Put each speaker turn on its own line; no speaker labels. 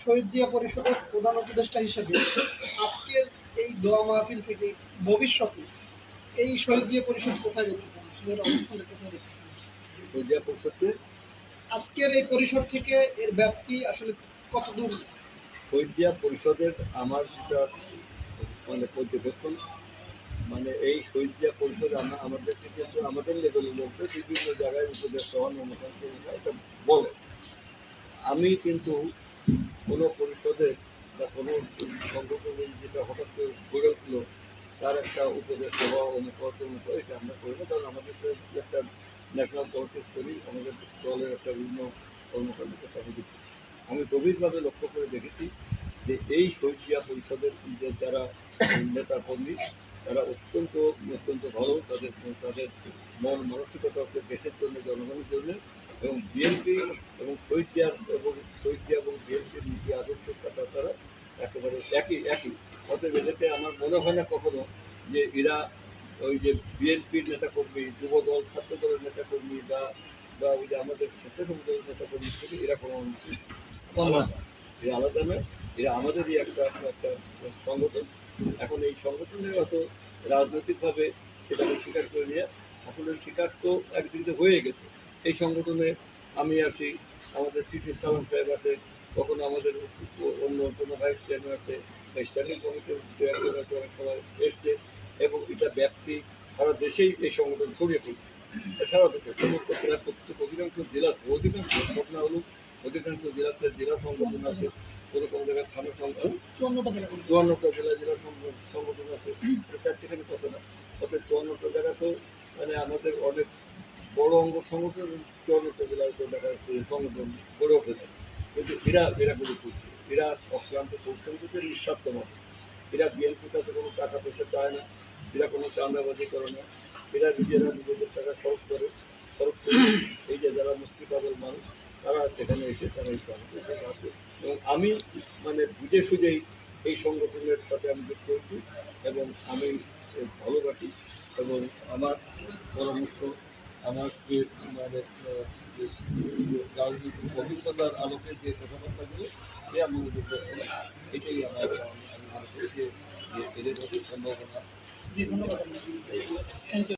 শহীদ জিয়া পরিষদের প্রধান উপদেষ্টা হিসেবে আজকের এই দোয়া মাহফিল থেকে ভবিষ্যতে এই শহীদ জিয়া পরিষদ কোথায় দেখতেছেন, আসলে এর অবস্থানটা কোথায় দেখতেছেন?
শহীদ জিয়া পরিষদকে
আজকের এই পরিষদ থেকে এর ব্যাপ্তি আসলে কত দূর?
শহীদ জিয়া পরিষদের আমার যেটা পর্যবেক্ষণ, এই শহীদ জিয়া পরিষদ আমাদেরকে কিন্তু আমাদের লেভেলের মধ্যে বিভিন্ন জায়গায় উপদেষ্টা হন, এটা বলে। আমি কিন্তু কোনো পরিষদের বা কোনো সংগঠনের যেটা হঠাৎ করে গড়ে উঠলো তার একটা উপদেষ্টা বা অনুপাত এটা আমরা করি না, কারণ আমাদের একটা ন্যাশনাল পলিটিক্স করি, আমাদের দলের একটা বিভিন্ন কর্মকাণ্ডের সাথে আমি যুক্ত। আমি গভীরভাবে লক্ষ্য করে দেখেছি যে এই শহীদ জিয়া পরিষদের যে যারা নেতা কর্মী তারা অত্যন্ত অত্যন্ত ভালো, তাদের তাদের মন মানসিকতা হচ্ছে দেশের জন্য, জনগণের জন্য, এবং বিএনপি এবং শহীদ জিয়া এবং বিএনপির নীতি আদর্শের সাথে তারা একেবারে একই। অতএব এদেরকে আমার মনে হয় না কখনো যে এরা ওই যে বিএনপির নেতাকর্মী, যুব দল, ছাত্র দলের নেতাকর্মী বা বা ওই যে আমাদের স্বেচ্ছাসেবক দলের নেতাকর্মী থেকে এরা কোনো আলাদা, এরা আলাদা নয়, এরা আমাদেরই একটা একটা সংগঠন। এখন এই সংগঠনের হয়তো রাজনৈতিকভাবে সেটাকে স্বীকার করে নিয়ে আসলে স্বীকার তো একদিকে হয়ে গেছে। এই সংগঠনে আমি আছি, আমাদের সিটি সালাম সাহেব আছে, কখনো আমাদের অন্য কোনো ভাইস চেয়ারম্যান আছে, স্ট্যান্ডিং কমিটির চেয়ারম্যান আছে, অনেক সময় এসছে, এবং এটা ব্যাপ্তি সারা দেশেই এই সংগঠন ছড়িয়ে পড়ছে। সারা দেশে সমস্ত প্রায় প্রত্যেক অধিকাংশ জেলার ঘটনা হলো অধিকাংশ জেলাতে জেলা সংগঠন আছে, কোনো কোনো জায়গায় থানা সংগঠন, 54টা জেলা জেলা সংগঠন আছে, চারটিখানি কথা না। অর্থাৎ 54টা জায়গা তো আমাদের অনেক বড় অঙ্গ সংগঠন, 54টা জেলায় তো দেখা যাচ্ছে সংগঠন গড়ে ওঠে না। কিন্তু এরা গড়ে তুলছে, এরা অক্লান্ত পরিশ্রম করছে নিঃস্বার্থ মতো। এরা বিএনপির কাছে কোনো টাকা পয়সা চায় না, এরা কোনো চাঁদাবাজি করে না, এরা নিজেরা নিজেদের টাকা খরচ করে এই যে যারা মুক্তি পাগল মানুষ তারা এখানে এসে তারা এই সংগঠনের আছে, এবং আমি বুঝে সুঝেই এই সংগঠনের সাথে আমি যুক্ত হয়েছি, এবং আমি ভালোবাসি, এবং আমার পরামর্শ, আমার যে রাজনৈতিক অভিজ্ঞতার আলোকে যে কথাবার্তাগুলো সে আমি এটাই আমি মনে করি যে এদের মধ্যে সম্ভাবনা আছে।
জি, ধন্যবাদ।